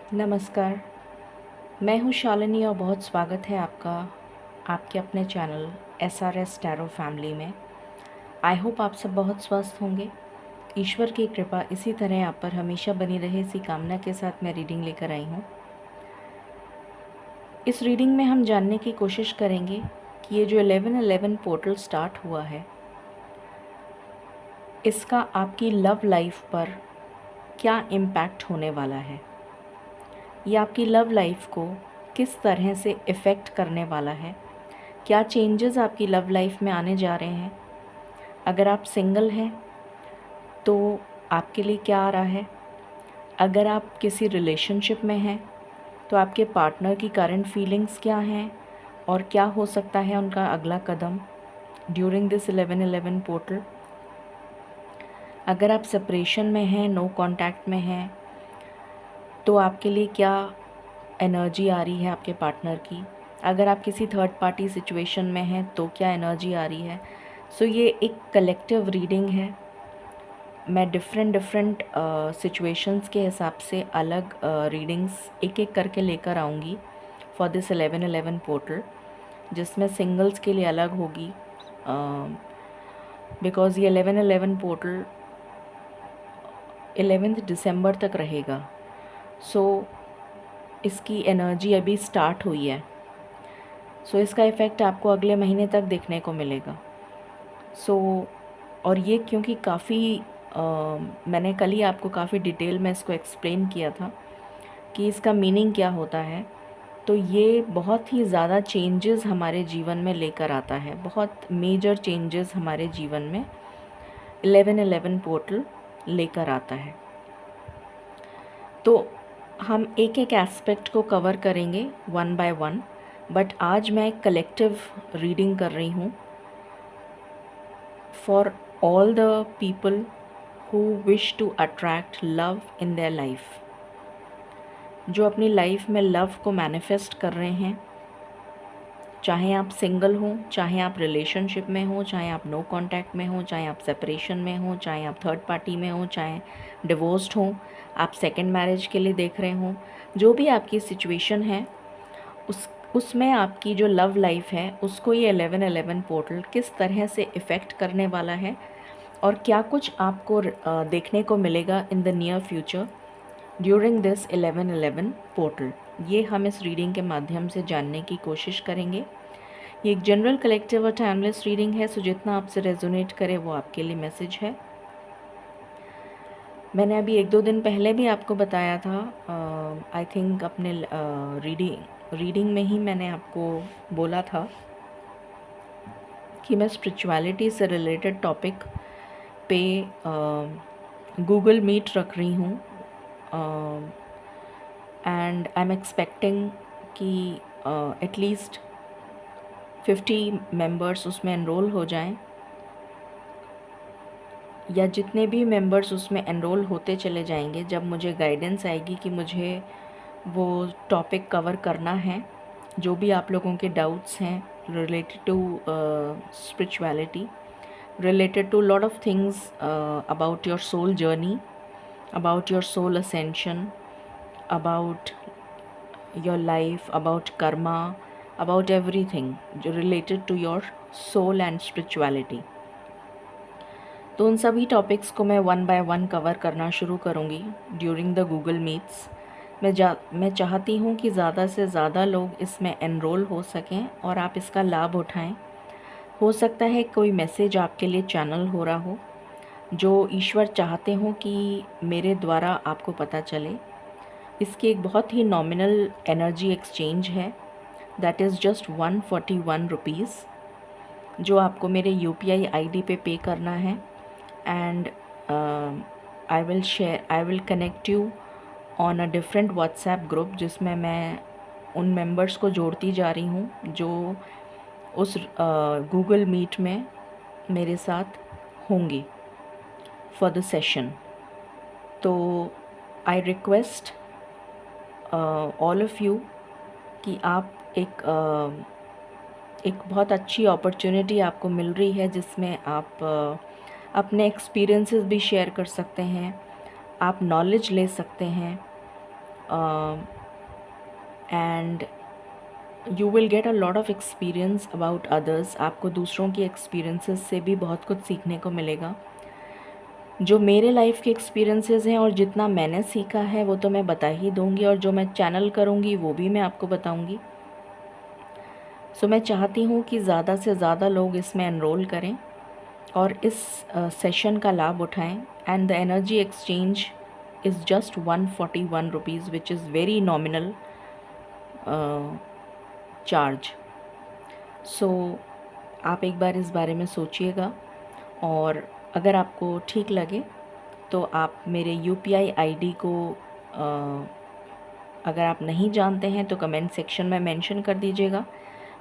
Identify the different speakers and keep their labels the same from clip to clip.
Speaker 1: नमस्कार, मैं हूँ शालिनी और बहुत स्वागत है आपका आपके अपने चैनल SRS टैरो फैमिली में। आई होप आप सब बहुत स्वस्थ होंगे। ईश्वर की कृपा इसी तरह आप पर हमेशा बनी रहे, इसी कामना के साथ मैं रीडिंग लेकर आई हूँ। इस रीडिंग में हम जानने की कोशिश करेंगे कि ये जो 11/11 पोर्टल स्टार्ट हुआ है, इसका आपकी लव लाइफ पर क्या इम्पैक्ट होने वाला है। ये आपकी लव लाइफ को किस तरह से इफ़ेक्ट करने वाला है। क्या चेंजेस आपकी लव लाइफ में आने जा रहे हैं। अगर आप सिंगल हैं तो आपके लिए क्या आ रहा है। अगर आप किसी रिलेशनशिप में हैं तो आपके पार्टनर की करंट फीलिंग्स क्या हैं और क्या हो सकता है उनका अगला कदम ड्यूरिंग दिस 11/11 पोर्टल। अगर आप सेपरेशन में हैं, नो कांटेक्ट में हैं, तो आपके लिए क्या एनर्जी आ रही है आपके पार्टनर की। अगर आप किसी थर्ड पार्टी सिचुएशन में हैं तो क्या एनर्जी आ रही है। सो ये एक कलेक्टिव रीडिंग है। मैं डिफरेंट सिचुएशंस के हिसाब से अलग रीडिंग्स एक एक करके लेकर आऊँगी फॉर दिस 11/11 पोर्टल, जिसमें सिंगल्स के लिए अलग होगी बिकॉज़ ये 11/11 पोर्टल 11 दिसंबर तक रहेगा। सो इसकी एनर्जी अभी स्टार्ट हुई है। सो इसका इफ़ेक्ट आपको अगले महीने तक देखने को मिलेगा। और ये क्योंकि काफ़ी मैंने कल ही आपको काफ़ी डिटेल में इसको एक्सप्लेन किया था कि इसका मीनिंग क्या होता है, तो ये बहुत ही ज़्यादा चेंजेस हमारे जीवन में लेकर आता है। बहुत मेजर चेंजेस हमारे जीवन में 11/11 पोर्टल लेकर आता है। तो हम एक एक एस्पेक्ट को कवर करेंगे वन बाय वन, बट आज मैं एक कलेक्टिव रीडिंग कर रही हूँ for all the people who wish to attract love in their life, जो अपनी लाइफ में लव को मैनिफेस्ट कर रहे हैं। चाहे आप सिंगल हों, चाहे आप रिलेशनशिप में हो, चाहे आप नो कांटेक्ट में हो, चाहे आप सेपरेशन में हो, चाहे आप थर्ड पार्टी में हो, चाहे डिवोर्स्ड हो, आप सेकंड मैरिज के लिए देख रहे हो, जो भी आपकी सिचुएशन है उसमें आपकी जो लव लाइफ है उसको ये 11/11 पोर्टल किस तरह से इफ़ेक्ट करने वाला है और क्या कुछ आपको देखने को मिलेगा in the near future during this 11/11 portal. ये हम इस रीडिंग के माध्यम से जानने की कोशिश करेंगे। ये एक जनरल कलेक्टिव और टाइमलेस रीडिंग है, सो जितना आपसे रेजोनेट करे वो आपके लिए मैसेज है। मैंने अभी 1-2 दिन पहले भी आपको बताया था, आई थिंक अपने रीडिंग में ही मैंने आपको बोला था कि मैं स्पिरिचुअलिटी से रिलेटेड टॉपिक पे गूगल मीट रख रही हूँ एंड आई एम एक्सपेक्टिंग कि एटलीस्ट 50 मेंबर्स उसमें एनरोल हो जाएं, या जितने भी मेंबर्स उसमें एनरोल होते चले जाएंगे, जब मुझे गाइडेंस आएगी कि मुझे वो टॉपिक कवर करना है, जो भी आप लोगों के डाउट्स हैं related to spirituality, related to a lot of things about your soul journey, about your soul ascension, about your life, about karma, about everything related to your soul and spirituality. तो उन सभी topics को मैं one by one cover करना शुरू करूँगी during the Google meets. मैं चाहती हूँ कि ज़्यादा से ज़्यादा लोग इसमें एनरोल हो सकें और आप इसका लाभ उठाएं। हो सकता है कोई मैसेज आपके लिए चैनल हो रहा हो जो ईश्वर चाहते हो कि मेरे द्वारा आपको पता चले। इसकी एक बहुत ही नॉमिनल एनर्जी एक्सचेंज है, दैट इज़ जस्ट 141 रुपीज़, जो आपको मेरे UPI ID पे पे करना है। And I will connect you on a different WhatsApp group, जिसमें मैं उन मेंबर्स को जोड़ती जा रही हूँ जो उस गूगल मीट में मेरे साथ होंगे फॉर द सेशन। तो I request all of you कि आप एक बहुत अच्छी अपॉर्चुनिटी आपको मिल रही है, जिसमें आप अपने एक्सपीरियंसेस भी शेयर कर सकते हैं, आप नॉलेज ले सकते हैं, and you will get a lot of experience about others. आपको दूसरों की एक्सपीरियंसेस से भी बहुत कुछ सीखने को मिलेगा। जो मेरे लाइफ के एक्सपीरियंसेस हैं और जितना मैंने सीखा है वो तो मैं बता ही दूंगी, और जो मैं चैनल करूँगी वो भी मैं आपको बताऊंगी। सो मैं चाहती हूँ कि ज़्यादा से ज़्यादा लोग इसमें एनरोल करें और इस सेशन का लाभ उठाएं। And the energy exchange is just 141 rupees, which is very nominal charge. So आप एक बार इस बारे में सोचिएगा, और अगर आपको ठीक लगे तो आप मेरे UPI ID को अगर आप नहीं जानते हैं तो कमेंट सेक्शन में मेंशन कर दीजिएगा।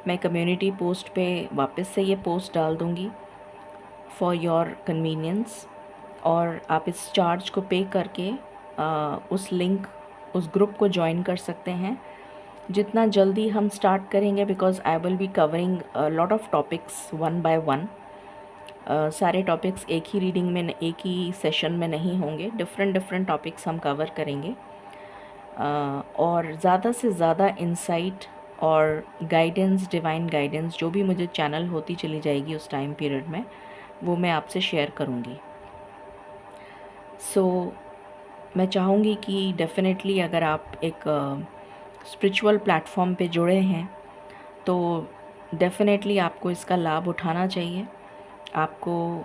Speaker 1: मैं कम्युनिटी पोस्ट पे वापस से ये पोस्ट डाल दूँगी फॉर योर कन्वीनियंस, और आप इस चार्ज को पे करके उस ग्रुप को ज्वाइन कर सकते हैं जितना जल्दी हम स्टार्ट करेंगे, because I will be covering lot of topics one by one. सारे टॉपिक्स एक ही रीडिंग में, एक ही सेशन में नहीं होंगे, डिफरेंट टॉपिक्स हम कवर करेंगे। और ज़्यादा से ज़्यादा इंसाइट और गाइडेंस, डिवाइन गाइडेंस जो भी मुझे चैनल होती चली जाएगी उस टाइम पीरियड में, वो मैं आपसे शेयर करूँगी। सो मैं चाहूँगी कि डेफ़िनेटली अगर आप एक स्पिरिचुअल प्लेटफॉर्म पे जुड़े हैं तो डेफ़िनेटली आपको इसका लाभ उठाना चाहिए। आपको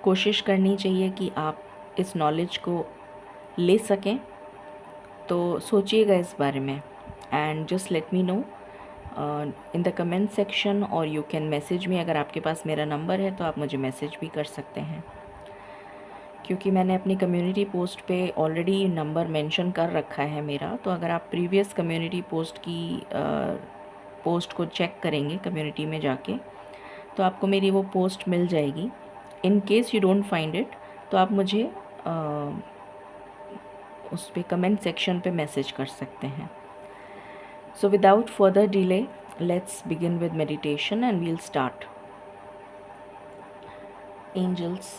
Speaker 1: कोशिश करनी चाहिए कि आप इस नॉलेज को ले सकें। तो सोचिएगा इस बारे में, and just let me know in the comment section, और यू कैन मैसेज मी। अगर आपके पास मेरा नंबर है तो आप मुझे मैसेज भी कर सकते हैं, क्योंकि मैंने अपनी कम्युनिटी पोस्ट पे ऑलरेडी नंबर मेंशन कर रखा है मेरा। तो अगर आप प्रीवियस कम्युनिटी पोस्ट की पोस्ट को चेक करेंगे कम्युनिटी में जाके, तो आपको मेरी वो पोस्ट मिल जाएगी। In case you don't find it तो आप मुझे उस पे कमेंट सेक्शन पे मैसेज कर सकते हैं। So without further delay, let's begin with meditation and we'll start. Angels,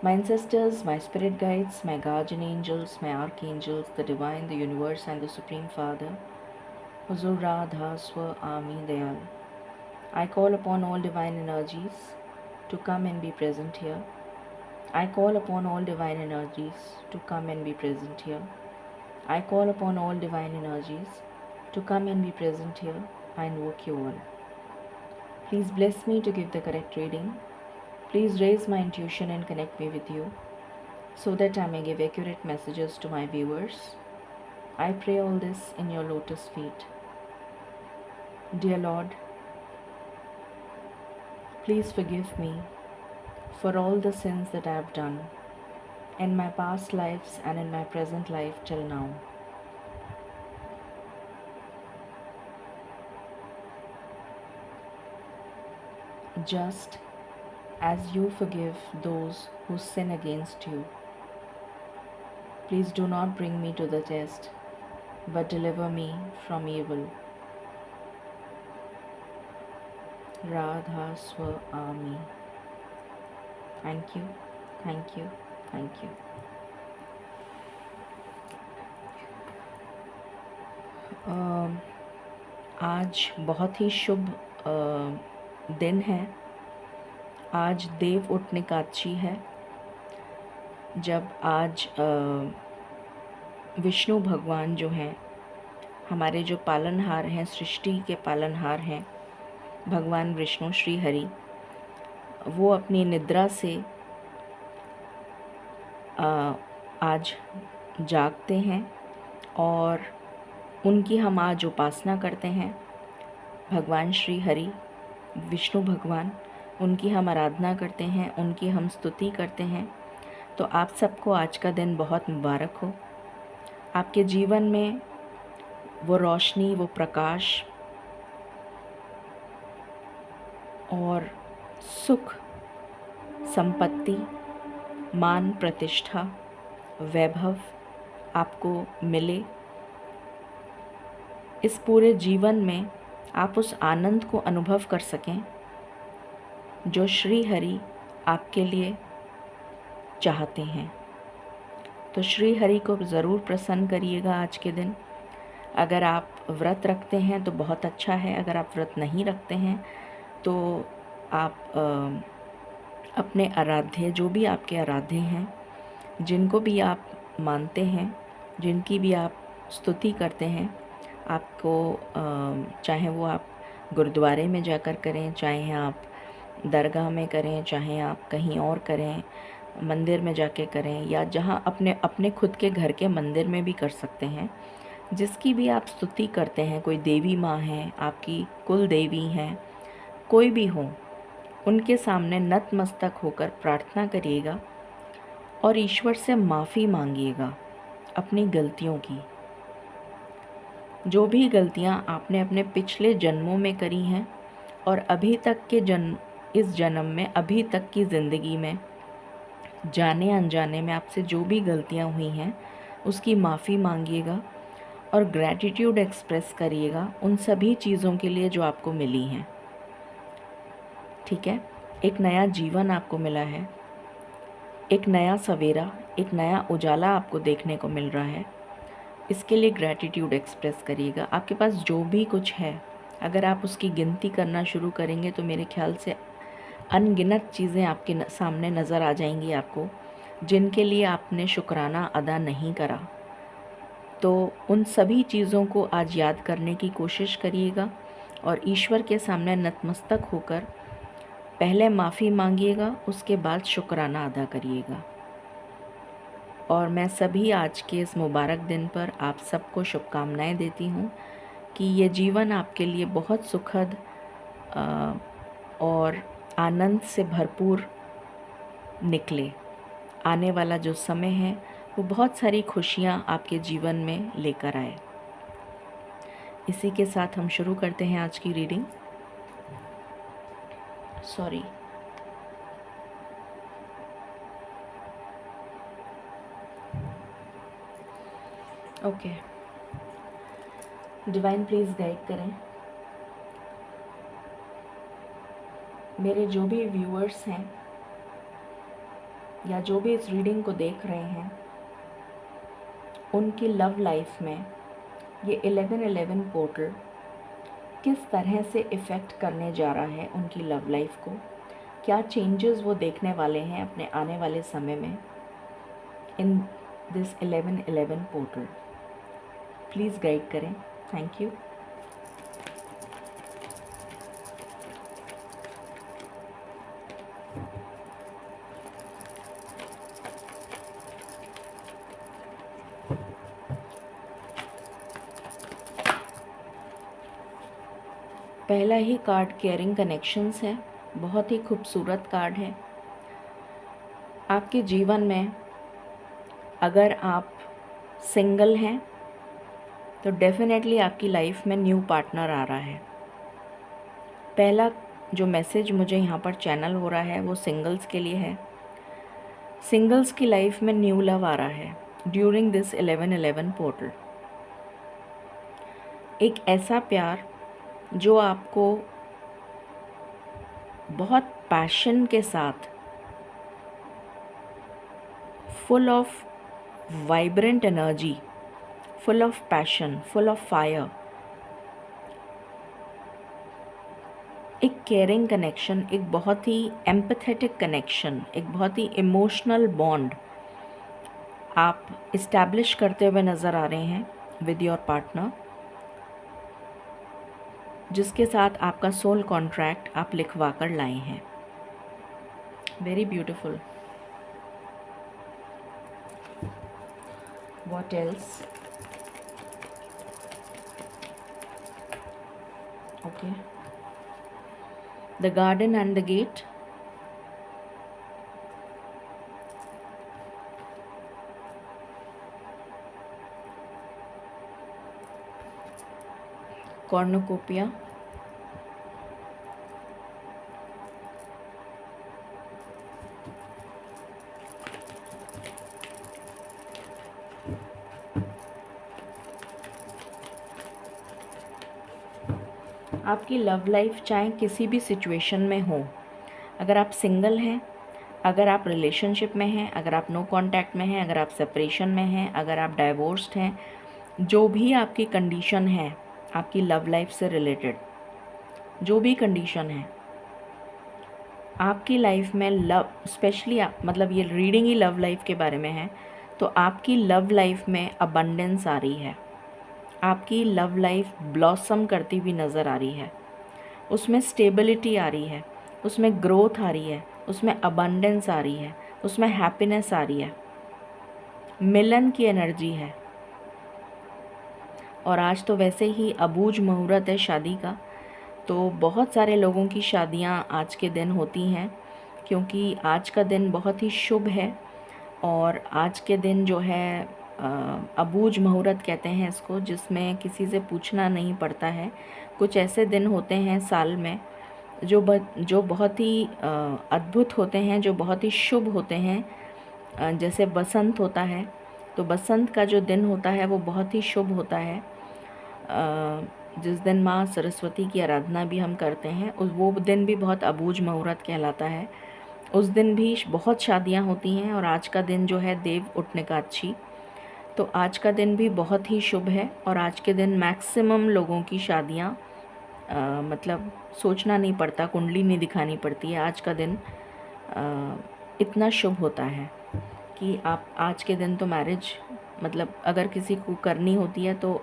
Speaker 1: my ancestors, my spirit guides, my guardian angels, my archangels, the divine, the universe, and the Supreme Father, Huzur Radha Swa Ami Dayal. I call upon all divine energies to come and be present here. I call upon all divine energies to come and be present here. I call upon all divine energies to come and be present here. I invoke you all. Please bless me to give the correct reading. Please raise my intuition and connect me with you, so that I may give accurate messages to my viewers. I pray all this in your lotus feet. Dear Lord, please forgive me for all the sins that I have done in my past lives and in my present life till now. Just as you forgive those who sin against you, please do not bring me to the test, but deliver me from evil. Radha Swa Ami. Thank you, thank you, thank you. आज बहुत ही शुभ दिन है। आज देव उठने एकादशी है, जब आज विष्णु भगवान जो हैं, हमारे जो पालनहार हैं, सृष्टि के पालनहार हैं, भगवान विष्णु श्री हरि, वो अपनी निद्रा से आज जागते हैं और उनकी हम आज उपासना करते हैं। भगवान श्री हरि, विष्णु भगवान, उनकी हम आराधना करते हैं, उनकी हम स्तुति करते हैं। तो आप सबको आज का दिन बहुत मुबारक हो। आपके जीवन में वो रोशनी, वो प्रकाश और सुख, संपत्ति, मान, प्रतिष्ठा, वैभव आपको मिले। इस पूरे जीवन में आप उस आनंद को अनुभव कर सकें जो श्री हरि आपके लिए चाहते हैं। तो श्री हरि को ज़रूर प्रसन्न करिएगा आज के दिन। अगर आप व्रत रखते हैं तो बहुत अच्छा है, अगर आप व्रत नहीं रखते हैं तो आप अपने आराध्य, जो भी आपके आराध्य हैं, जिनको भी आप मानते हैं, जिनकी भी आप स्तुति करते हैं, आपको चाहे वो आप गुरुद्वारे में जाकर करें, चाहे आप दरगाह में करें, चाहे आप कहीं और करें, मंदिर में जाके करें, या जहाँ अपने अपने खुद के घर के मंदिर में भी कर सकते हैं। जिसकी भी आप स्तुति करते हैं, कोई देवी माँ हैं, आपकी कुल देवी हैं, कोई भी हो, उनके सामने नतमस्तक होकर प्रार्थना करिएगा और ईश्वर से माफ़ी मांगिएगा अपनी गलतियों की। जो भी गलतियाँ आपने अपने पिछले जन्मों में करी हैं और अभी तक के इस जन्म में, अभी तक की ज़िंदगी में, जाने अनजाने में आपसे जो भी गलतियाँ हुई हैं उसकी माफ़ी मांगिएगा और ग्रैटिट्यूड एक्सप्रेस करिएगा उन सभी चीज़ों के लिए जो आपको मिली हैं। ठीक है, एक नया जीवन आपको मिला है, एक नया सवेरा, एक नया उजाला आपको देखने को मिल रहा है। इसके लिए ग्रैटिट्यूड एक्सप्रेस करिएगा। आपके पास जो भी कुछ है, अगर आप उसकी गिनती करना शुरू करेंगे तो मेरे ख्याल से अनगिनत चीज़ें आपके सामने नज़र आ जाएंगी आपको, जिनके लिए आपने शुक्राना अदा नहीं करा। तो उन सभी चीज़ों को आज याद करने की कोशिश करिएगा और ईश्वर के सामने नतमस्तक होकर पहले माफ़ी मांगिएगा, उसके बाद शुक्राना अदा करिएगा। और मैं सभी आज के इस मुबारक दिन पर आप सबको शुभकामनाएं देती हूँ कि ये जीवन आपके लिए बहुत सुखद और आनंद से भरपूर निकले। आने वाला जो समय है वो बहुत सारी खुशियाँ आपके जीवन में लेकर आए। इसी के साथ हम शुरू करते हैं आज की reading. Sorry, okay. Divine please guide करें मेरे जो भी व्यूअर्स हैं या जो भी इस रीडिंग को देख रहे हैं, उनकी लव लाइफ में ये 1111 पोर्टल किस तरह से इफ़ेक्ट करने जा रहा है उनकी लव लाइफ को, क्या चेंजेस वो देखने वाले हैं अपने आने वाले समय में in this 1111 portal. Please guide करें, थैंक यू। पहला ही कार्ड केयरिंग कनेक्शंस है, बहुत ही खूबसूरत कार्ड है। आपके जीवन में अगर आप सिंगल हैं तो डेफिनेटली आपकी लाइफ में न्यू पार्टनर आ रहा है। पहला जो मैसेज मुझे यहाँ पर चैनल हो रहा है वो सिंगल्स के लिए है। सिंगल्स की लाइफ में न्यू लव आ रहा है ड्यूरिंग दिस 1111 पोर्टल। एक ऐसा प्यार जो आपको बहुत पैशन के साथ, full of vibrant energy, full of passion, full of fire, एक केयरिंग कनेक्शन, एक बहुत ही एम्पैथेटिक कनेक्शन, एक बहुत ही इमोशनल बॉन्ड आप इस्टेब्लिश करते हुए नज़र आ रहे हैं विद योर पार्टनर, जिसके साथ आपका सोल कॉन्ट्रैक्ट आप लिखवा कर लाए हैं। Very beautiful. What else? Okay, the garden and the gate, cornucopia, आपकी लव लाइफ चाहे किसी भी सिचुएशन में हो, अगर आप सिंगल हैं, अगर आप रिलेशनशिप में हैं, अगर आप नो कांटेक्ट में हैं, अगर आप सेपरेशन में हैं, अगर आप डाइवोर्स्ड हैं, जो भी आपकी कंडीशन है आपकी लव लाइफ से रिलेटेड, जो भी कंडीशन है आपकी लाइफ में, लव स्पेशली मतलब ये रीडिंग ही लव लाइफ के बारे में है, तो आपकी लव लाइफ में अबंडेंस आ रही है, आपकी लव लाइफ ब्लॉसम करती हुई नज़र आ रही है, उसमें स्टेबिलिटी आ रही है, उसमें ग्रोथ आ रही है, उसमें अबंडेंस आ रही है, उसमें हैप्पीनेस आ रही है, मिलन की एनर्जी है। और आज तो वैसे ही अबूझ मुहूर्त है शादी का, तो बहुत सारे लोगों की शादियां आज के दिन होती हैं, क्योंकि आज का दिन बहुत ही शुभ है। और आज के दिन जो है अबूझ मुहूर्त कहते हैं इसको, जिसमें किसी से पूछना नहीं पड़ता है। कुछ ऐसे दिन होते हैं साल में जो बहुत ही अद्भुत होते हैं, जो बहुत ही शुभ होते हैं। जैसे बसंत होता है, तो बसंत का जो दिन होता है वो बहुत ही शुभ होता है, जिस दिन माँ सरस्वती की आराधना भी हम करते हैं। वो दिन भी बहुत अबूझ मुहूर्त कहलाता है। उस दिन भी बहुत शादियाँ होती हैं। और आज का दिन जो है देव उठने का अच्छी, तो आज का दिन भी बहुत ही शुभ है। और आज के दिन मैक्सिमम लोगों की शादियाँ मतलब सोचना नहीं पड़ता, कुंडली नहीं दिखानी पड़ती है। आज का दिन इतना शुभ होता है कि आप आज के दिन तो मैरिज, मतलब अगर किसी को करनी होती है तो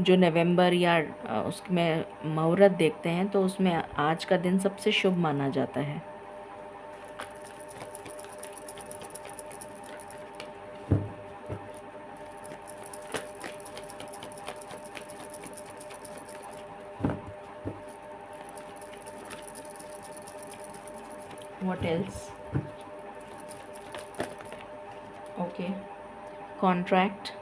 Speaker 1: जो नवंबर या उसमें मुहूर्त देखते हैं, तो उसमें आज का दिन सबसे शुभ माना जाता है। What else? Okay. Contract.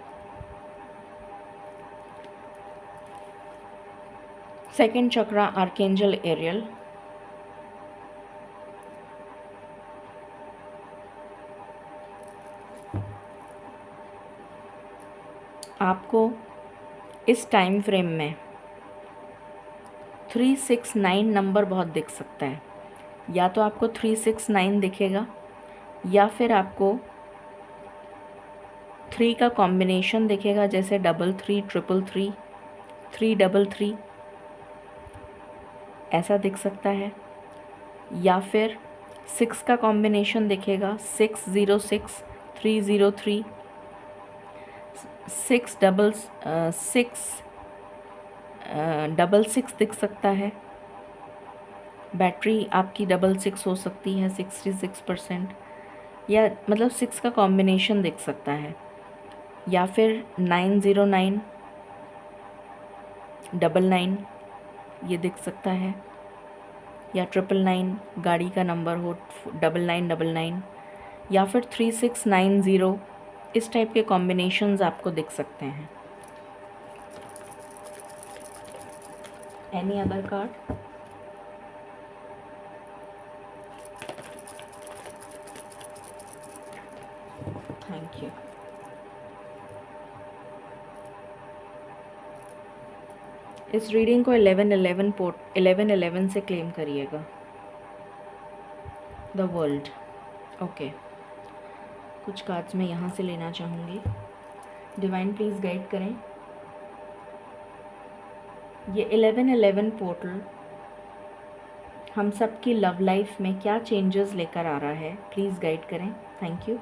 Speaker 1: Second chakra, Archangel Ariel. आपको इस टाइम फ्रेम में 369 नंबर बहुत दिख सकता है। या तो आपको 369 दिखेगा, या फिर आपको 3 का कॉम्बिनेशन दिखेगा, जैसे 33, 333, 333 ऐसा दिख सकता है। या फिर 6 का कॉम्बिनेशन दिखेगा, 606, 303, 666 दिख सकता है। बैटरी आपकी 66 हो सकती है, 66%, या मतलब 6 का कॉम्बिनेशन दिख सकता है। या फिर 909, 99 ये दिख सकता है, या 999 गाड़ी का नंबर हो, 9999, या फिर 3690, इस टाइप के कॉम्बिनेशंस आपको दिख सकते हैं। Any other card? Thank you. इस रीडिंग को 1111 से क्लेम करिएगा। The world. ओके, कुछ कार्ड्स मैं यहाँ से लेना चाहूँगी। डिवाइन प्लीज़ गाइड करें। ये 1111 पोर्टल हम सब की लव लाइफ में क्या चेंजेस लेकर आ रहा है, प्लीज़ गाइड करें। Thank you.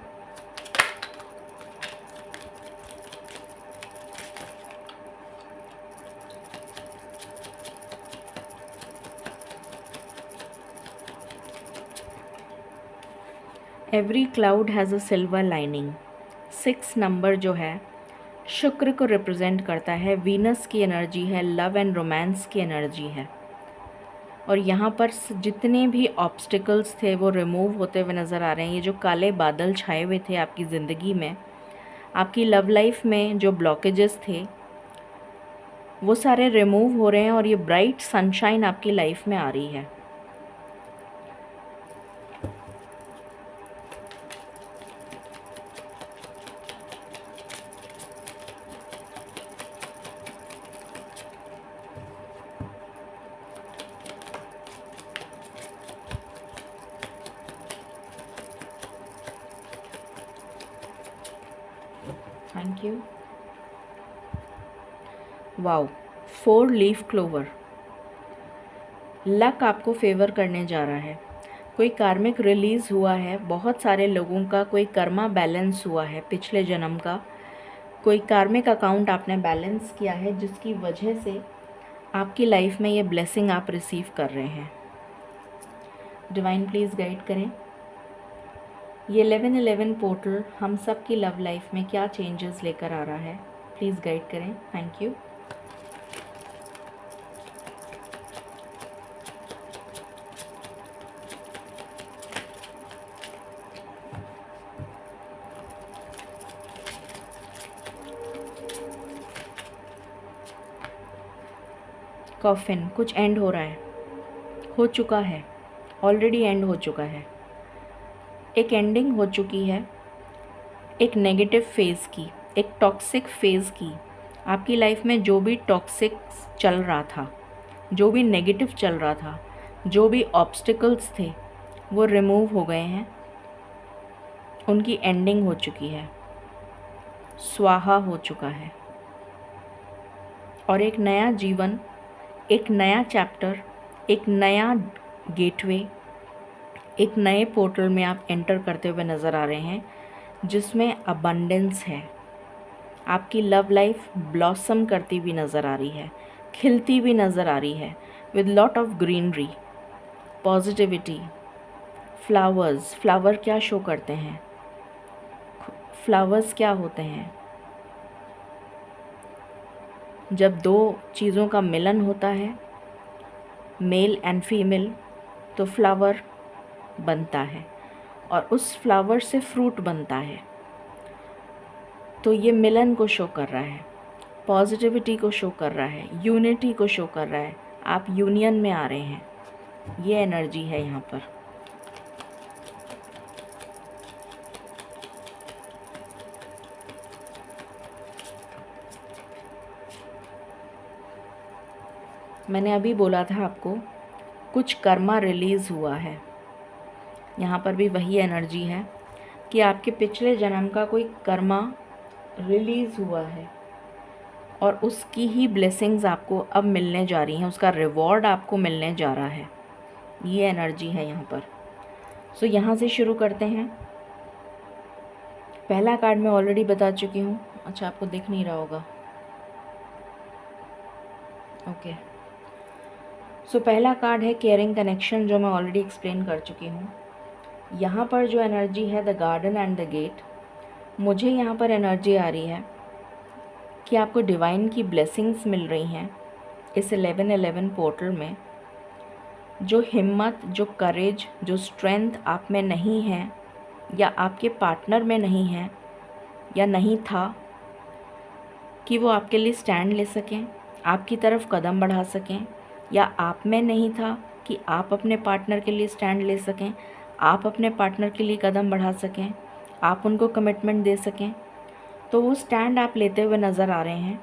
Speaker 1: Every cloud has a silver lining. 6 number जो है शुक्र को रिप्रेजेंट करता है, वीनस की एनर्जी है, लव एंड रोमांस की एनर्जी है। और यहाँ पर जितने भी ऑब्स्टिकल्स थे वो रिमूव होते हुए नज़र आ रहे हैं। ये जो काले बादल छाए हुए थे आपकी ज़िंदगी में, आपकी लव लाइफ में जो ब्लॉकेजेस थे वो सारे रिमूव हो रहे हैं, और ये ब्राइट सनशाइन आपकी लाइफ में आ रही है। Thank you. Wow, 4 leaf clover. Luck आपको फेवर करने जा रहा है। कोई कार्मिक रिलीज़ हुआ है, बहुत सारे लोगों का कोई कर्मा बैलेंस हुआ है पिछले जन्म का, कोई कार्मिक अकाउंट आपने बैलेंस किया है जिसकी वजह से आपकी लाइफ में ये ब्लेसिंग आप रिसीव कर रहे हैं। डिवाइन प्लीज़ गाइड करें, ये 1111 पोर्टल हम सब की लव लाइफ में क्या चेंजेस लेकर आ रहा है, प्लीज़ गाइड करें। Thank you. कॉफिन, कुछ एंड हो रहा है, हो चुका है, ऑलरेडी एंड हो चुका है। एक एंडिंग हो चुकी है एक नेगेटिव फेज़ की, एक टॉक्सिक फेज़ की। आपकी लाइफ में जो भी टॉक्सिक चल रहा था, जो भी नेगेटिव चल रहा था, जो भी ऑब्स्टिकल्स थे, वो रिमूव हो गए हैं, उनकी एंडिंग हो चुकी है, स्वाहा हो चुका है। और एक नया जीवन, एक नया चैप्टर, एक नया गेटवे, एक नए पोर्टल में आप एंटर करते हुए नज़र आ रहे हैं जिसमें अबंडेंस है। आपकी लव लाइफ ब्लॉसम करती हुई नज़र आ रही है, खिलती हुई नज़र आ रही है, with lot of greenery, positivity, flowers. Flower क्या शो करते हैं? फ्लावर्स क्या होते हैं? जब दो चीज़ों का मिलन होता है, मेल एंड फीमेल, तो फ्लावर बनता है और उस फ्लावर से फ्रूट बनता है। तो ये मिलन को शो कर रहा है, पॉजिटिविटी को शो कर रहा है, यूनिटी को शो कर रहा है। आप यूनियन में आ रहे हैं, ये एनर्जी है यहाँ पर। मैंने अभी बोला था आपको, कुछ कर्मा रिलीज़ हुआ है। यहाँ पर भी वही एनर्जी है कि आपके पिछले जन्म का कोई कर्मा रिलीज़ हुआ है और उसकी ही ब्लेसिंग्स आपको अब मिलने जा रही हैं, उसका रिवॉर्ड आपको मिलने जा रहा है। ये एनर्जी है यहाँ पर। सो यहाँ से शुरू करते हैं। पहला कार्ड मैं ऑलरेडी बता चुकी हूँ। अच्छा, आपको दिख नहीं रहा होगा, ओके। सो पहला कार्ड है केयरिंग कनेक्शन, जो मैं ऑलरेडी एक्सप्लेन कर चुकी हूँ। यहाँ पर जो एनर्जी है the garden and the gate, मुझे यहाँ पर एनर्जी आ रही है कि आपको डिवाइन की ब्लेसिंग्स मिल रही हैं इस 1111 पोर्टल में। जो हिम्मत, जो करेज, जो स्ट्रेंथ आप में नहीं है या आपके पार्टनर में नहीं है या नहीं था कि वो आपके लिए स्टैंड ले सकें, आपकी तरफ कदम बढ़ा सकें, या आप में नहीं था कि आप अपने पार्टनर के लिए स्टैंड ले सकें, आप अपने पार्टनर के लिए कदम बढ़ा सकें, आप उनको कमिटमेंट दे सकें, तो वो स्टैंड आप लेते हुए नज़र आ रहे हैं।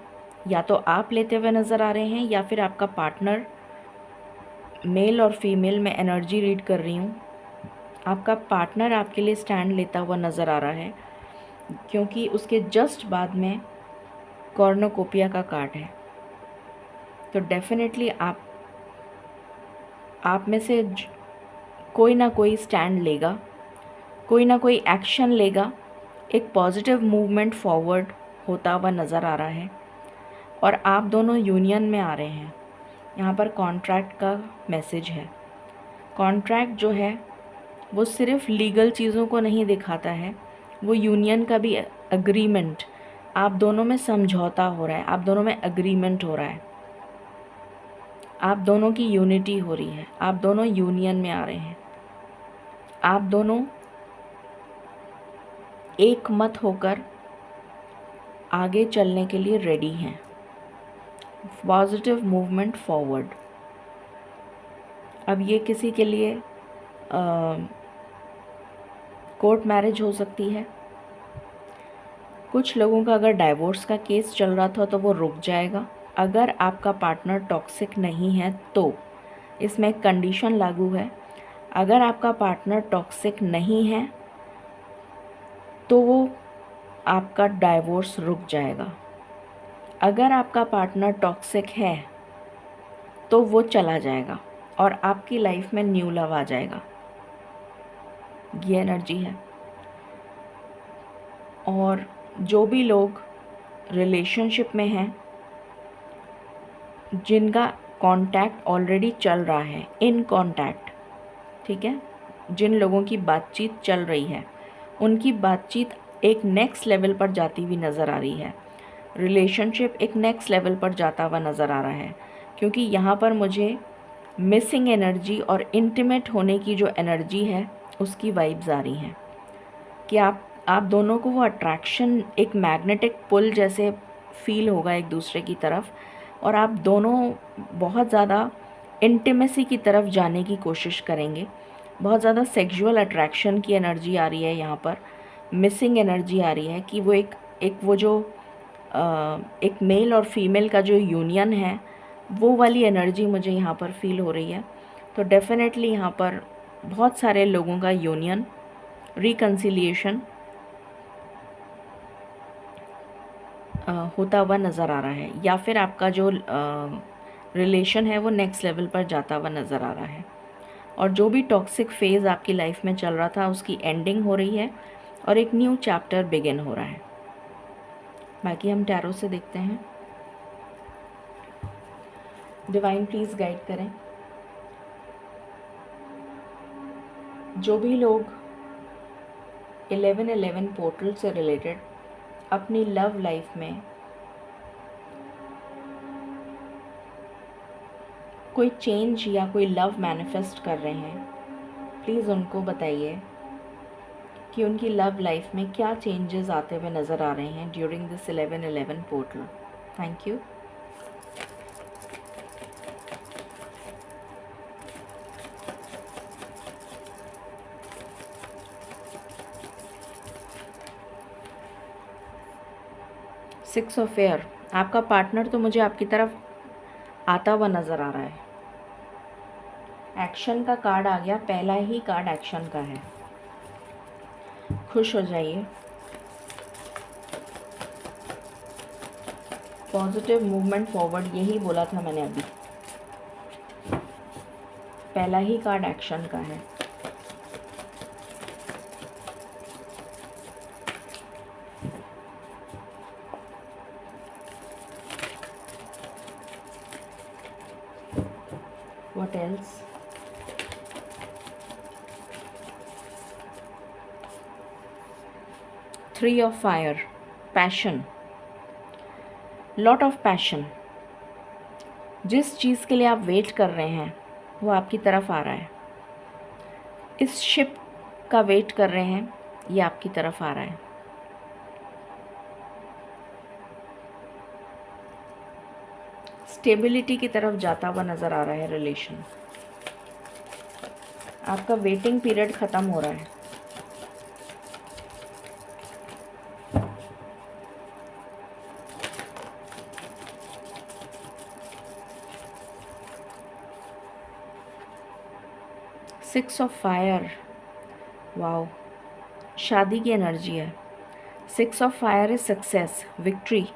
Speaker 1: या तो आप लेते हुए नज़र आ रहे हैं या फिर आपका पार्टनर, मेल और फीमेल में एनर्जी रीड कर रही हूँ, आपका पार्टनर आपके लिए स्टैंड लेता हुआ नज़र आ रहा है, क्योंकि उसके जस्ट बाद में कॉर्नोकोपिया का कार्ड है। तो डेफिनेटली आप में से कोई ना कोई स्टैंड लेगा, कोई ना कोई एक्शन लेगा, एक पॉजिटिव मूवमेंट फॉरवर्ड होता हुआ नज़र आ रहा है और आप दोनों यूनियन में आ रहे हैं। यहाँ पर कॉन्ट्रैक्ट का मैसेज है। कॉन्ट्रैक्ट जो है वो सिर्फ लीगल चीज़ों को नहीं दिखाता है, वो यूनियन का भी अग्रीमेंट, आप दोनों में समझौता हो रहा है, आप दोनों में अग्रीमेंट हो रहा है, आप दोनों की यूनिटी हो रही है, आप दोनों यूनियन में आ रहे हैं, आप दोनों एक मत होकर आगे चलने के लिए रेडी हैं। Positive movement forward. अब ये किसी के लिए कोर्ट मैरिज हो सकती है। कुछ लोगों का अगर डाइवोर्स का केस चल रहा था तो वो रुक जाएगा। अगर आपका पार्टनर टॉक्सिक नहीं है तो इसमें एक कंडीशन लागू है, अगर आपका पार्टनर टॉक्सिक नहीं है तो वो आपका डाइवोर्स रुक जाएगा। अगर आपका पार्टनर टॉक्सिक है तो वो चला जाएगा और आपकी लाइफ में न्यू लव आ जाएगा। ये एनर्जी है। और जो भी लोग रिलेशनशिप में हैं, जिनका कांटेक्ट ऑलरेडी चल रहा है, इन कांटेक्ट, ठीक है, जिन लोगों की बातचीत चल रही है, उनकी बातचीत एक नेक्स्ट लेवल पर जाती हुई नज़र आ रही है। रिलेशनशिप एक नेक्स्ट लेवल पर जाता हुआ नज़र आ रहा है, क्योंकि यहाँ पर मुझे मिसिंग एनर्जी और इंटीमेट होने की जो एनर्जी है उसकी वाइब्स आ रही हैं कि आप दोनों को वो अट्रैक्शन, एक मैग्नेटिक पुल जैसे फील होगा एक दूसरे की तरफ, और आप दोनों बहुत ज़्यादा इंटीमेसी की तरफ जाने की कोशिश करेंगे। बहुत ज़्यादा सेक्सुअल अट्रैक्शन की एनर्जी आ रही है यहाँ पर। मिसिंग एनर्जी आ रही है कि वो एक वो जो एक मेल और फीमेल का जो यूनियन है, वो वाली एनर्जी मुझे यहाँ पर फील हो रही है। तो डेफ़िनेटली यहाँ पर बहुत सारे लोगों का यूनियन, रिकन्सिलिएशन होता हुआ नज़र आ रहा है, या फिर आपका जो रिलेशन है वो नेक्स्ट लेवल पर जाता हुआ नज़र आ रहा है। और जो भी टॉक्सिक फेज़ आपकी लाइफ में चल रहा था उसकी एंडिंग हो रही है और एक न्यू चैप्टर बिगिन हो रहा है। बाकी हम टैरो से देखते हैं। डिवाइन प्लीज़ गाइड करें। जो भी लोग 1111 पोर्टल से रिलेटेड अपनी लव लाइफ में कोई चेंज या कोई लव मैनिफेस्ट कर रहे हैं, प्लीज़ उनको बताइए कि उनकी लव लाइफ में क्या चेंजेस आते हुए नज़र आ रहे हैं during this 1111 portal. Thank you. Six of air, आपका पार्टनर तो मुझे आपकी तरफ आता हुआ नज़र आ रहा है। एक्शन का कार्ड आ गया, पहला ही कार्ड एक्शन का है। खुश हो जाइए। पॉजिटिव मूवमेंट फॉरवर्ड, यही बोला था मैंने अभी। पहला ही कार्ड एक्शन का है। What else? Three of fire, passion, lot of passion। जिस चीज़ के लिए आप वेट कर रहे हैं वो आपकी तरफ आ रहा है। इस शिप का वेट कर रहे हैं, ये आपकी तरफ आ रहा है। स्टेबिलिटी की तरफ जाता हुआ नज़र आ रहा है रिलेशन। आपका वेटिंग पीरियड ख़त्म हो रहा है। सिक्स ऑफ फायर, वाओ, शादी की एनर्जी है। Six of fire is success, victory.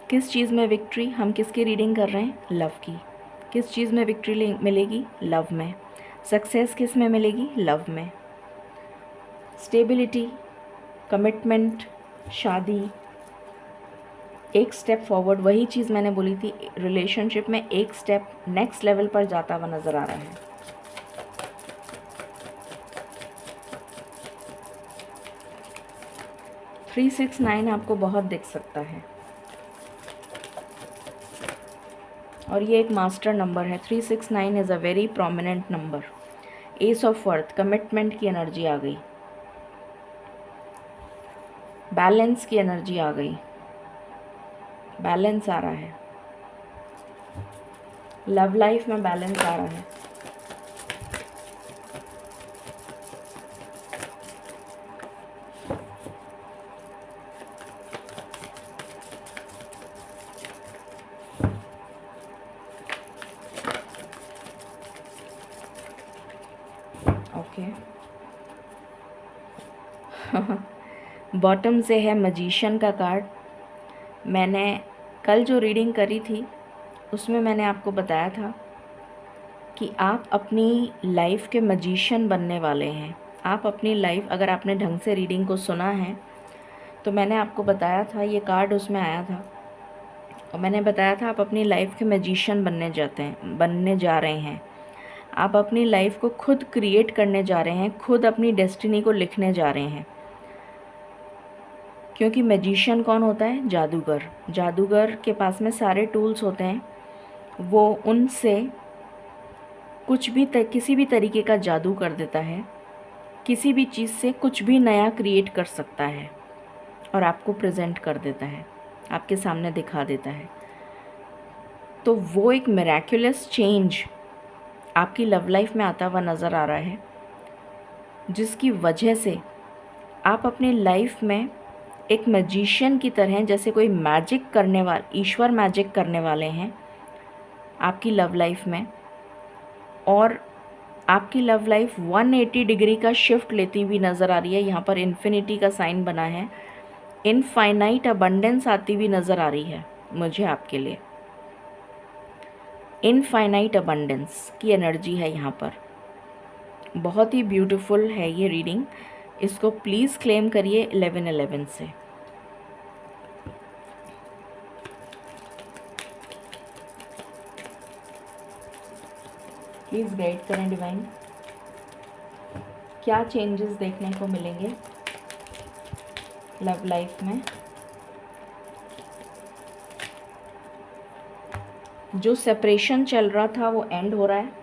Speaker 1: किस चीज़ में विक्ट्री? हम किसकी रीडिंग कर रहे हैं? लव की। किस चीज़ में विक्ट्री मिलेगी? लव में। सक्सेस किस में मिलेगी? लव में। स्टेबिलिटी, कमिटमेंट, शादी, एक स्टेप फॉरवर्ड, वही चीज़ मैंने बोली थी, रिलेशनशिप में एक स्टेप नेक्स्ट लेवल पर जाता हुआ नज़र आ रहा है। थ्री सिक्स नाइन आपको बहुत दिख सकता है और ये एक मास्टर नंबर है। 369 is a very prominent number. S of worth, commitment की एनर्जी आ गई, बैलेंस की एनर्जी आ गई, बैलेंस आ रहा है, लव लाइफ में बैलेंस आ रहा है। बॉटम से है मैजिशियन का कार्ड। मैंने कल जो रीडिंग करी थी उसमें मैंने आपको बताया था कि आप अपनी लाइफ के मैजिशियन बनने वाले हैं। आप अपनी लाइफ, अगर आपने ढंग से रीडिंग को सुना है तो मैंने आपको बताया था, ये कार्ड उसमें आया था और मैंने बताया था आप अपनी लाइफ के मैजिशियन बनने जा रहे हैं। आप अपनी लाइफ को खुद क्रिएट करने जा रहे हैं, खुद अपनी डेस्टिनी को लिखने जा रहे हैं। क्योंकि मैजिशियन कौन होता है? जादूगर। जादूगर के पास में सारे टूल्स होते हैं, वो उनसे किसी भी तरीके का जादू कर देता है, किसी भी चीज़ से कुछ भी नया क्रिएट कर सकता है और आपको प्रेजेंट कर देता है, आपके सामने दिखा देता है। तो वो एक मिरेक्युलस चेंज आपकी लव लाइफ में आता हुआ नज़र आ रहा है, जिसकी वजह से आप अपनी लाइफ में एक मैजिशियन की तरह, जैसे कोई मैजिक करने वाले, ईश्वर मैजिक करने वाले हैं आपकी लव लाइफ में। और आपकी लव लाइफ 180 डिग्री का शिफ्ट लेती हुई नज़र आ रही है। यहाँ पर इन्फिनिटी का साइन बना है, इनफाइनाइट अबंडेंस आती हुई नज़र आ रही है मुझे आपके लिए। इनफाइनाइट अबंडेंस की एनर्जी है यहाँ पर। बहुत ही ब्यूटीफुल है ये रीडिंग। इसको प्लीज़ क्लेम करिए 1111 से। प्लीज़ गाइड करें डिवाइन, क्या चेंजेस देखने को मिलेंगे लव लाइफ में। जो सेपरेशन चल रहा था वो एंड हो रहा है।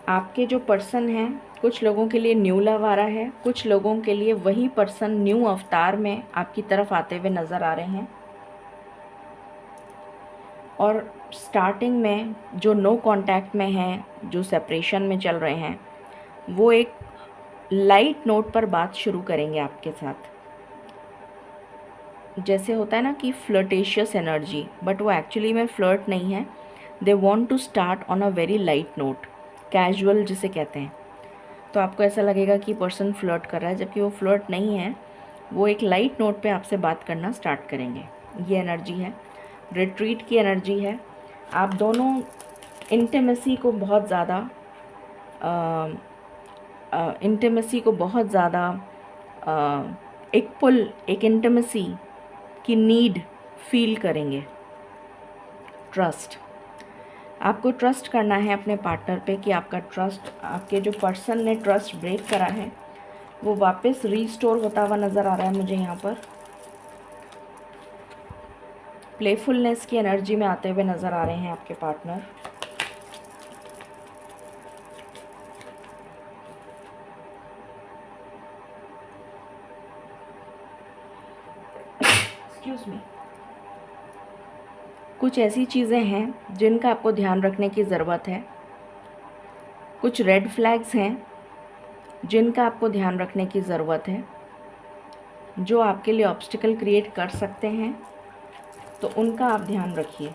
Speaker 1: आपके जो पर्सन हैं, कुछ लोगों के लिए न्यू लव आ रहा है, कुछ लोगों के लिए वही पर्सन न्यू अवतार में आपकी तरफ आते हुए नज़र आ रहे हैं। और स्टार्टिंग में जो नो कांटेक्ट में हैं, जो सेपरेशन में चल रहे हैं, वो एक लाइट नोट पर बात शुरू करेंगे आपके साथ। जैसे होता है ना कि फ्लर्टेशियस एनर्जी, बट वो एक्चुअली में फ्लर्ट नहीं है। They want to start on a very light note, casual जिसे कहते हैं। तो आपको ऐसा लगेगा कि पर्सन फ्लर्ट कर रहा है, जबकि वो फ्लर्ट नहीं है। वो एक लाइट नोट पे आपसे बात करना स्टार्ट करेंगे। ये एनर्जी है, रिट्रीट की एनर्जी है। आप दोनों इंटीमेसी को बहुत ज़्यादा एक पुल, एक इंटीमेसी की नीड फील करेंगे। ट्रस्ट, आपको ट्रस्ट करना है अपने पार्टनर पे कि आपका ट्रस्ट, आपके जो पर्सन ने ट्रस्ट ब्रेक करा है वो वापस रीस्टोर होता हुआ नज़र आ रहा है मुझे यहाँ पर। प्लेफुलनेस की एनर्जी में आते हुए नज़र आ रहे हैं आपके पार्टनर। Excuse me. कुछ ऐसी चीज़ें हैं जिनका आपको ध्यान रखने की ज़रूरत है। कुछ रेड फ्लैग्स हैं जिनका आपको ध्यान रखने की ज़रूरत है, जो आपके लिए ऑब्स्टिकल क्रिएट कर सकते हैं, तो उनका आप ध्यान रखिए।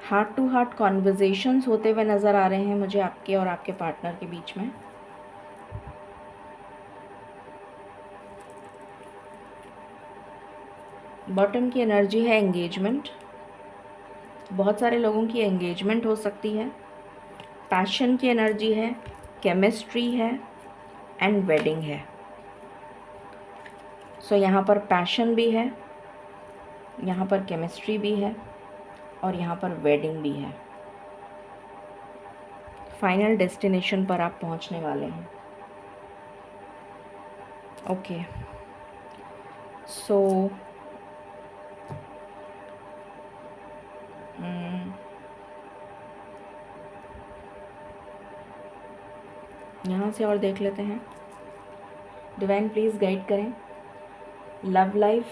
Speaker 1: हार्ट टू हार्ट कॉन्वर्जेशंस होते हुए नज़र आ रहे हैं मुझे आपके और आपके पार्टनर के बीच में। बॉटम की एनर्जी है एंगेजमेंट। बहुत सारे लोगों की एंगेजमेंट हो सकती है। पैशन की एनर्जी है, केमिस्ट्री है एंड वेडिंग है। सो यहाँ पर पैशन भी है, यहाँ पर केमिस्ट्री भी है और यहाँ पर वेडिंग भी है। फाइनल डेस्टिनेशन पर आप पहुँचने वाले हैं। ओके, सो यहाँ से और देख लेते हैं। डिवाइन प्लीज़ गाइड करें, लव लाइफ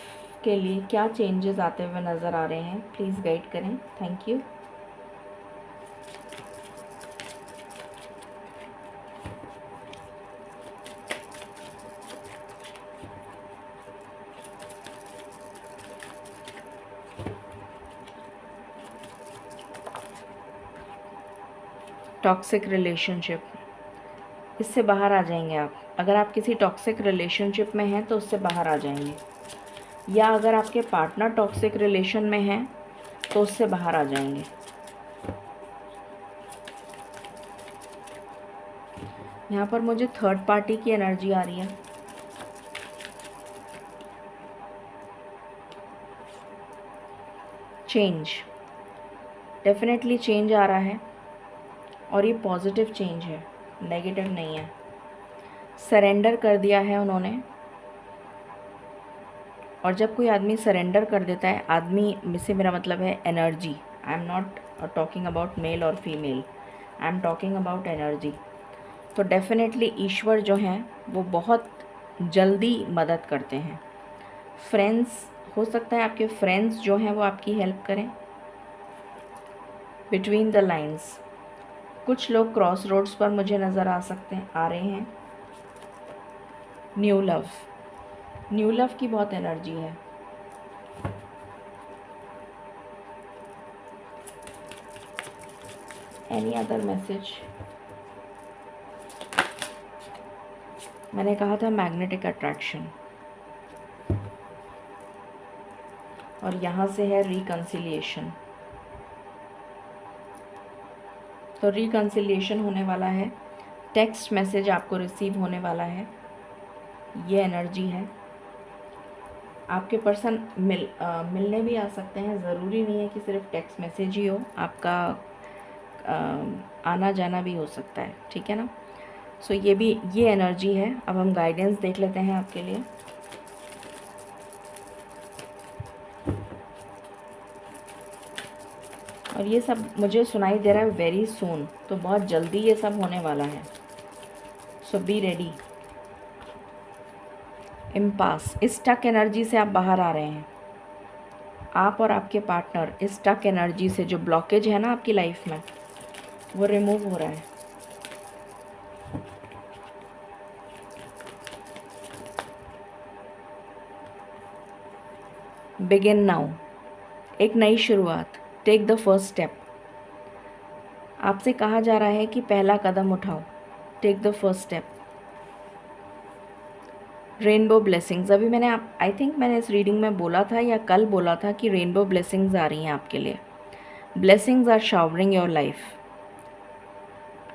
Speaker 1: के लिए क्या चेंजेस आते हुए नज़र आ रहे हैं, प्लीज़ गाइड करें। Thank you. टॉक्सिक रिलेशनशिप, इससे बाहर आ जाएंगे आप। अगर आप किसी टॉक्सिक रिलेशनशिप में हैं तो उससे बाहर आ जाएंगे, या अगर आपके पार्टनर टॉक्सिक रिलेशन में हैं तो उससे बाहर आ जाएंगे। यहाँ पर मुझे थर्ड पार्टी की एनर्जी आ रही है। चेंज, डेफिनेटली चेंज आ रहा है, और ये पॉजिटिव चेंज है, नेगेटिव नहीं है। सरेंडर कर दिया है उन्होंने, और जब कोई आदमी सरेंडर कर देता है, आदमी से मेरा मतलब है energy, I am not talking about male और female, I am talking about energy. तो डेफिनेटली ईश्वर जो हैं वो बहुत जल्दी मदद करते हैं। फ्रेंड्स, हो सकता है आपके फ्रेंड्स जो हैं वो आपकी हेल्प करें। बिटवीन द लाइन्स, कुछ लोग क्रॉस रोड्स पर मुझे नज़र आ रहे हैं। न्यू लव, न्यू लव की बहुत एनर्जी है। Any other message? मैंने कहा था मैग्नेटिक अट्रैक्शन, और यहाँ से है रिकन्सिलिएशन। तो रिकन्सिलिएशन होने वाला है, टेक्स्ट मैसेज आपको रिसीव होने वाला है, ये एनर्जी है। आपके पर्सन मिलने भी आ सकते हैं, ज़रूरी नहीं है कि सिर्फ टेक्स्ट मैसेज ही हो, आपका आना जाना भी हो सकता है, ठीक है ना। सो ये एनर्जी है। अब हम गाइडेंस देख लेते हैं आपके लिए। और ये सब मुझे सुनाई दे रहा है वेरी सून, तो बहुत जल्दी ये सब होने वाला है। So be ready. Impasse, stuck energy से आप बाहर आ रहे हैं, आप और आपके पार्टनर। स्टक एनर्जी से जो ब्लॉकेज है ना आपकी लाइफ में, वो रिमूव हो रहा है। बिगिन नाउ, एक नई शुरुआत। टेक द फर्स्ट स्टेप, आपसे कहा जा रहा है कि पहला कदम उठाओ। Take the first step. Rainbow blessings, अभी मैंने आई थिंक मैंने इस रीडिंग में बोला था या कल बोला था कि रेनबो ब्लेसिंग्स आ रही हैं आपके लिए। Blessings are showering your life.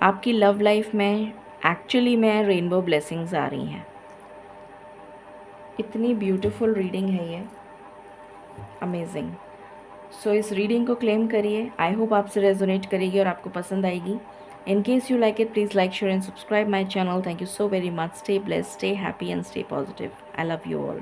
Speaker 1: आपकी लव लाइफ में एक्चुअली में रेनबो ब्लेसिंग्स आ रही हैं। इतनी ब्यूटीफुल रीडिंग है ये, अमेजिंग। सो इस रीडिंग को क्लेम करिए। आई होप आपसे रेजोनेट करेगी और आपको पसंद आएगी। In case you like it, please like, share and subscribe my channel. Thank you so very much. Stay blessed, stay happy and stay positive. I love you all.